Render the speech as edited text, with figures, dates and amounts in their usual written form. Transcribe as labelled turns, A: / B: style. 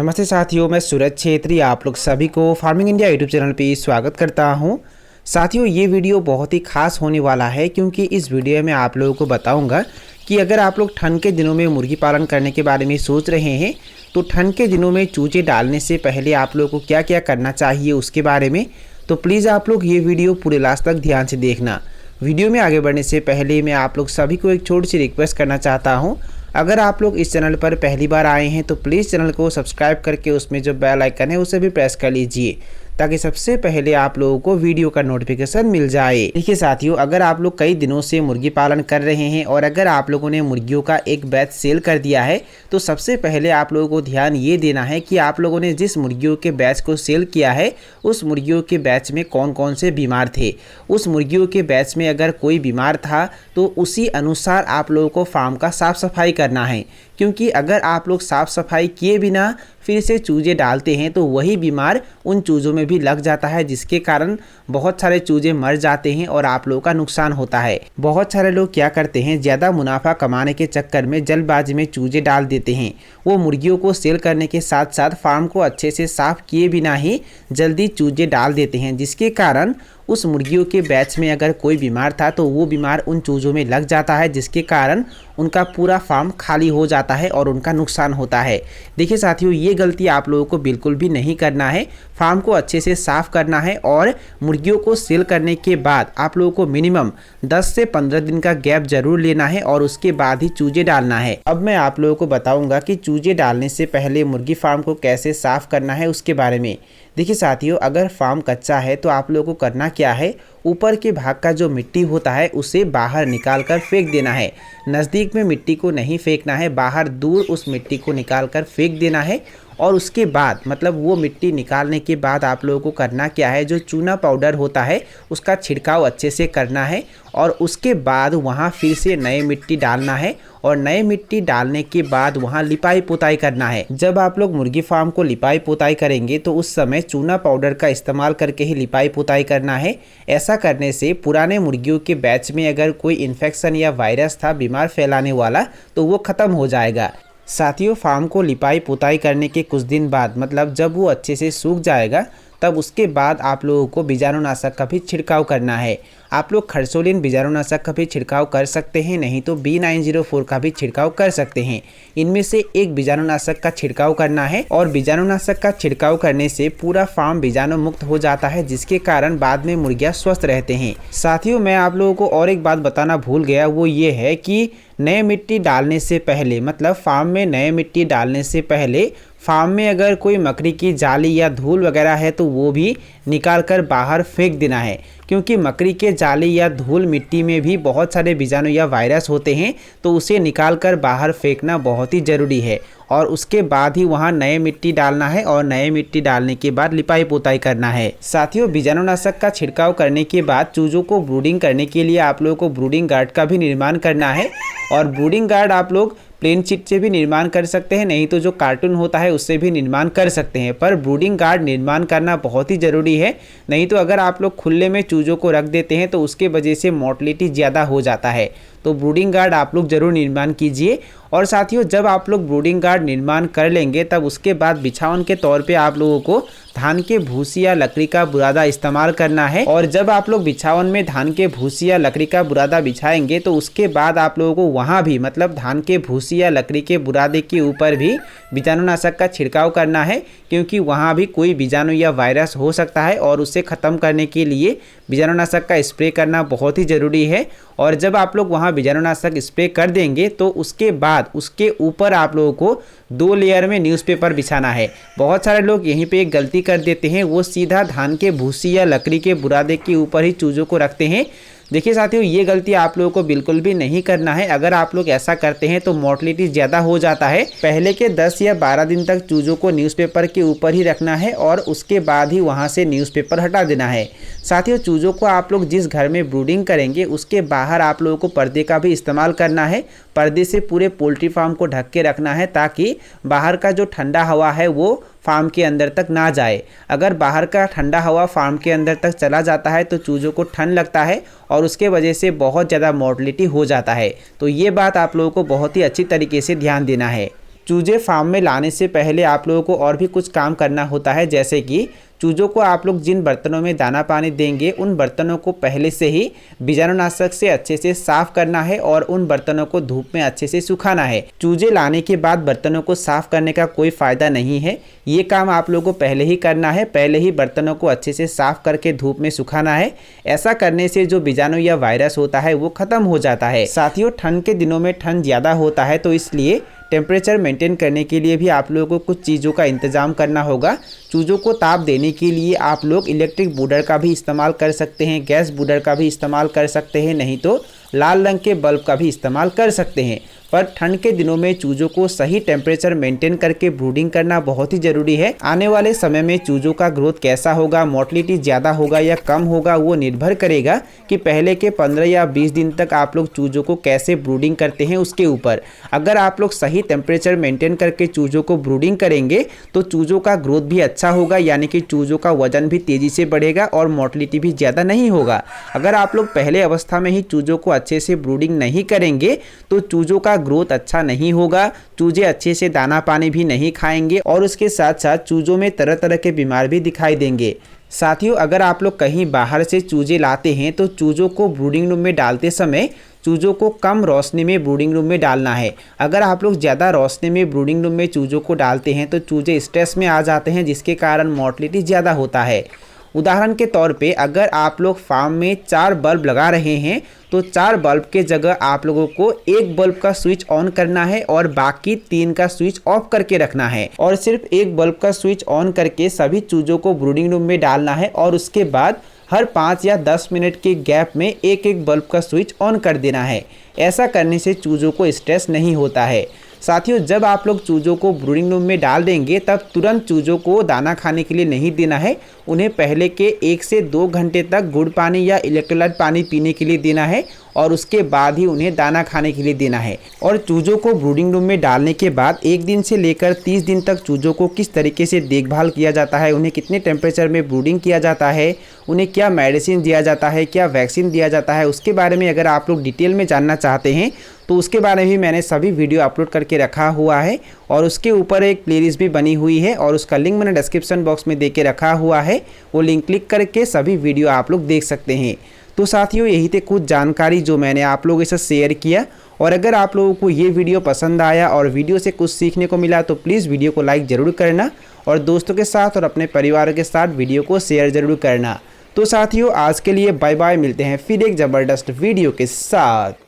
A: नमस्ते साथियों, मैं सूरज छेत्री आप लोग सभी को फार्मिंग इंडिया यूट्यूब चैनल पे स्वागत करता हूं। साथियों, ये वीडियो बहुत ही खास होने वाला है क्योंकि इस वीडियो में आप लोगों को बताऊंगा कि अगर आप लोग ठंड के दिनों में मुर्गी पालन करने के बारे में सोच रहे हैं तो ठंड के दिनों में चूजे डालने से पहले आप लोगों को क्या क्या करना चाहिए उसके बारे में। तो प्लीज़ आप लोग ये वीडियो पूरे लास्ट तक ध्यान से देखना। वीडियो में आगे बढ़ने से पहले मैं आप लोग सभी को एक छोटी सी रिक्वेस्ट करना चाहता हूँ। अगर आप लोग इस चैनल पर पहली बार आए हैं तो प्लीज़ चैनल को सब्सक्राइब करके उसमें जो बेल आइकन है उसे भी प्रेस कर लीजिए ताकि सबसे पहले आप लोगों को वीडियो का नोटिफिकेशन मिल जाए। देखिए साथियों, अगर आप लोग कई दिनों से मुर्गी पालन कर रहे हैं और अगर आप लोगों ने मुर्गियों का एक बैच सेल कर दिया है तो सबसे पहले आप लोगों को ध्यान ये देना है कि आप लोगों ने जिस मुर्गियों के बैच को सेल किया है उस मुर्गियों के बैच में कौन कौन से बीमार थे। उस मुर्गियों के बैच में अगर कोई बीमार था तो उसी अनुसार आप लोगों को फार्म का साफ़ सफाई करना है, क्योंकि अगर आप लोग साफ़ सफाई किए बिना फिर से चूजे डालते हैं तो वही बीमार उन चूज़ों में भी लग जाता है, जिसके कारण बहुत सारे चूजे मर जाते हैं और आप लोगों का नुकसान होता है। बहुत सारे लोग क्या करते हैं, ज़्यादा मुनाफा कमाने के चक्कर में जल्दबाजी में चूजे डाल देते हैं। वो मुर्गियों को सेल करने के साथ साथ फार्म को अच्छे से साफ़ किए बिना ही जल्दी चूजे डाल देते हैं, जिसके कारण उस मुर्गियों के बैच में अगर कोई बीमार था तो वो बीमार उन चूज़ों में लग जाता है, जिसके कारण उनका पूरा फार्म खाली हो जाता है और उनका नुकसान होता है। देखिए साथियों, ये गलती आप लोगों को बिल्कुल भी नहीं करना है। फार्म को अच्छे से साफ़ करना है और मुर्गियों को सेल करने के बाद आप लोगों को मिनिमम 10 से 15 दिन का गैप जरूर लेना है और उसके बाद ही चूजे डालना है। अब मैं आप लोगों को बताऊंगा कि चूजे डालने से पहले मुर्गी फार्म को कैसे साफ़ करना है उसके बारे में। देखिए साथियों, अगर फार्म कच्चा है तो आप लोगों को करना क्या है, ऊपर के भाग का जो मिट्टी होता है उसे बाहर निकाल कर फेंक देना है। नज़दीक में मिट्टी को नहीं फेंकना है, बाहर दूर उस मिट्टी को निकाल कर फेंक देना है। और उसके बाद मतलब वो मिट्टी निकालने के बाद आप लोगों को करना क्या है, जो चूना पाउडर होता है उसका छिड़काव अच्छे से करना है और उसके बाद वहाँ फिर से नए मिट्टी डालना है और नए मिट्टी डालने के बाद वहाँ लिपाई पोताई करना है। जब आप लोग मुर्गी फार्म को लिपाई पोताई करेंगे तो उस समय चूना पाउडर का इस्तेमाल करके ही लिपाई पोताई करना है। ऐसा करने से पुराने मुर्गियों के बैच में अगर कोई इन्फेक्शन या वायरस था बीमार फैलाने वाला तो वो ख़त्म हो जाएगा। साथियों, फार्म को लिपाई पोताई करने के कुछ दिन बाद मतलब जब वो अच्छे से सूख जाएगा तब उसके बाद आप लोगों को बीजाणुनाशक का भी छिड़काव करना है। आप लोग खरसोलिन बीजाणुनाशक का भी छिड़काव कर सकते हैं, नहीं तो B904 का भी छिड़काव कर सकते हैं। इनमें से एक बीजाणुनाशक का छिड़काव करना है और बीजाणुनाशक का छिड़काव करने से पूरा फार्म बीजाणु मुक्त हो जाता है, जिसके कारण बाद में मुर्गियाँ स्वस्थ रहते हैं। साथियों, मैं आप लोगों को और एक बात बताना भूल गया, वो ये है कि नए मिट्टी डालने से पहले मतलब फार्म में नए मिट्टी डालने से पहले फार्म में अगर कोई मकड़ी की जाली या धूल वगैरह है तो वो भी निकाल कर बाहर फेंक देना है, क्योंकि मकड़ी के जाली या धूल मिट्टी में भी बहुत सारे बीजाणु या वायरस होते हैं, तो उसे निकाल कर बाहर फेंकना बहुत ही ज़रूरी है। और उसके बाद ही वहाँ नए मिट्टी डालना है और नए मिट्टी डालने के बाद लिपाई पोताई करना है। साथियों, बीजाणुनाशक का छिड़काव करने के बाद चूज़ों को ब्रूडिंग करने के लिए आप लोगों को ब्रूडिंग गार्ड का भी निर्माण करना है। और ब्रूडिंग गार्ड आप लोग प्लेन शीट से भी निर्माण कर सकते हैं, नहीं तो जो कार्टून होता है उससे भी निर्माण कर सकते हैं, पर ब्रूडिंग गार्ड निर्माण करना बहुत ही ज़रूरी है। नहीं तो अगर आप लोग खुले में चूज़ों को रख देते हैं तो उसके वजह से मोर्टलिटी ज़्यादा हो जाता है। तो ब्रूडिंग गार्ड आप लोग ज़रूर निर्माण कीजिए। और साथियों, जब आप लोग ब्रूडिंग गार्ड निर्माण कर लेंगे तब उसके बाद बिछावन के तौर पे आप लोगों को धान के भूसी या लकड़ी का बुरादा इस्तेमाल करना है। और जब आप लोग बिछावन में धान के भूसी या लकड़ी का बुरादा बिछाएंगे तो उसके बाद आप लोगों को वहाँ भी मतलब धान के भूसी या लकड़ी के बुरादे के ऊपर भी बीजाणुनाशक का छिड़काव करना है, क्योंकि वहाँ भी कोई बीजाणु या वायरस हो सकता है और उसे ख़त्म करने के लिए बीजाणुनाशक का स्प्रे करना बहुत ही ज़रूरी है। और जब आप लोग वहाँ बीजाणुनाशक स्प्रे कर देंगे तो उसके बाद उसके ऊपर आप लोगों को 2 लेयर में न्यूज़पेपर बिछाना है। बहुत सारे लोग यहीं पे एक गलती कर देते हैं, वो सीधा धान के भूसी या लकड़ी के बुरादे के ऊपर ही चूज़ों को रखते हैं। देखिए साथियों, ये गलती आप लोगों को बिल्कुल भी नहीं करना है। अगर आप लोग ऐसा करते हैं तो मोर्टलिटी ज़्यादा हो जाता है। पहले के 10 या 12 दिन तक चूज़ों को न्यूज़पेपर के ऊपर ही रखना है और उसके बाद ही वहाँ से न्यूज़पेपर हटा देना है। साथियों, चूज़ों को आप लोग जिस घर में ब्रूडिंग करेंगे उसके बाहर आप लोगों को पर्दे का भी इस्तेमाल करना है। पर्दे से पूरे पोल्ट्री फार्म को ढक के रखना है ताकि बाहर का जो ठंडा हवा है वो फार्म के अंदर तक ना जाए। अगर बाहर का ठंडा हवा फार्म के अंदर तक चला जाता है तो चूज़ों को ठंड लगता है और उसके वजह से बहुत ज़्यादा मोर्टलिटी हो जाता है। तो ये बात आप लोगों को बहुत ही अच्छी तरीके से ध्यान देना है। चूजे फार्म में लाने से पहले आप लोगों को और भी कुछ काम करना होता है, जैसे कि चूज़ों को आप लोग जिन बर्तनों में दाना पानी देंगे उन बर्तनों को पहले से ही बीजाणुनाशक से अच्छे से साफ करना है और उन बर्तनों को धूप में अच्छे से सुखाना है। चूजे लाने के बाद बर्तनों को साफ करने का कोई फ़ायदा नहीं है, ये काम आप लोगों को पहले ही करना है। पहले ही बर्तनों को अच्छे से साफ करके धूप में सुखाना है। ऐसा करने से जो बीजाणु या वायरस होता है वो ख़त्म हो जाता है। साथियों, ठंड के दिनों में ठंड ज़्यादा होता है, तो इसलिए टेम्परेचर मेंटेन करने के लिए भी आप लोगों को कुछ चीज़ों का इंतज़ाम करना होगा। चूज़ों को ताप देने के लिए आप लोग इलेक्ट्रिक बूडर का भी इस्तेमाल कर सकते हैं, गैस बूडर का भी इस्तेमाल कर सकते हैं, नहीं तो लाल रंग के बल्ब का भी इस्तेमाल कर सकते हैं। पर ठंड के दिनों में चूज़ों को सही टेम्परेचर मेंटेन करके ब्रूडिंग करना बहुत ही ज़रूरी है। आने वाले समय में चूज़ों का ग्रोथ कैसा होगा, मोर्टलिटी ज़्यादा होगा या कम होगा, वो निर्भर करेगा कि पहले के 15 या 20 दिन तक आप लोग चूज़ों को कैसे ब्रूडिंग करते हैं उसके ऊपर। अगर आप लोग सही टेम्परेचर मेंटेन करके चूज़ों को ब्रूडिंग करेंगे तो चूज़ों का ग्रोथ भी अच्छा होगा, यानी कि चूज़ों का वजन भी तेज़ी से बढ़ेगा और मोर्टलिटी भी ज़्यादा नहीं होगा। अगर आप लोग पहले अवस्था में ही चूज़ों को अच्छे से ब्रूडिंग नहीं करेंगे तो चूज़ों का ग्रोथ अच्छा नहीं होगा, चूजे अच्छे से दाना पानी भी नहीं खाएंगे और उसके साथ साथ चूजों में तरह तरह के बीमार भी दिखाई देंगे। साथियों, अगर आप लोग कहीं बाहर से चूजे लाते हैं तो चूजों को ब्रूडिंग रूम में डालते समय चूजों को कम रोशनी में ब्रूडिंग रूम में डालना है। अगर आप लोग ज़्यादा रोशनी में ब्रूडिंग रूम में चूजों को डालते हैं तो चूजे स्ट्रेस में आ जाते हैं, जिसके कारण मोर्टलिटी ज़्यादा होता है। उदाहरण के तौर पे अगर आप लोग फार्म में 4 बल्ब लगा रहे हैं तो 4 बल्ब के जगह आप लोगों को 1 बल्ब का स्विच ऑन करना है और बाकी 3 का स्विच ऑफ करके रखना है और सिर्फ 1 बल्ब का स्विच ऑन करके सभी चूजों को ब्रूडिंग रूम में डालना है और उसके बाद हर 5 या 10 मिनट के गैप में एक एक बल्ब का स्विच ऑन कर देना है। ऐसा करने से चूजों को स्ट्रेस नहीं होता है। साथियों, जब आप लोग चूजों को ब्रूडिंग रूम में डाल देंगे तब तुरंत चूजों को दाना खाने के लिए नहीं देना है। उन्हें पहले के 1 से 2 घंटे तक गुड़ पानी या इलेक्ट्रोलाइट पानी पीने के लिए देना है और उसके बाद ही उन्हें दाना खाने के लिए देना है। और चूजों को ब्रूडिंग रूम में डालने के बाद 1 दिन से लेकर 30 दिन तक चूजों को किस तरीके से देखभाल किया जाता है, उन्हें कितने टेम्परेचर में ब्रूडिंग किया जाता है, उन्हें क्या मेडिसिन दिया जाता है, क्या वैक्सीन दिया जाता है, उसके बारे में अगर आप लोग डिटेल में जानना चाहते हैं तो उसके बारे में भी मैंने सभी वीडियो अपलोड करके रखा हुआ है और उसके ऊपर एक प्लेलिस्ट भी बनी हुई है और उसका लिंक मैंने डिस्क्रिप्शन बॉक्स में दे के रखा हुआ है। वो लिंक क्लिक करके सभी वीडियो आप लोग देख सकते हैं। तो साथियों, यही थे कुछ जानकारी जो मैंने आप लोगों के साथ शेयर किया और अगर आप लोगों को ये वीडियो पसंद आया और वीडियो से कुछ सीखने को मिला तो प्लीज़ वीडियो को लाइक ज़रूर करना और दोस्तों के साथ और अपने परिवार के साथ वीडियो को शेयर ज़रूर करना। तो साथियों, आज के लिए बाय बाय, मिलते हैं फिर एक ज़बरदस्त वीडियो के साथ।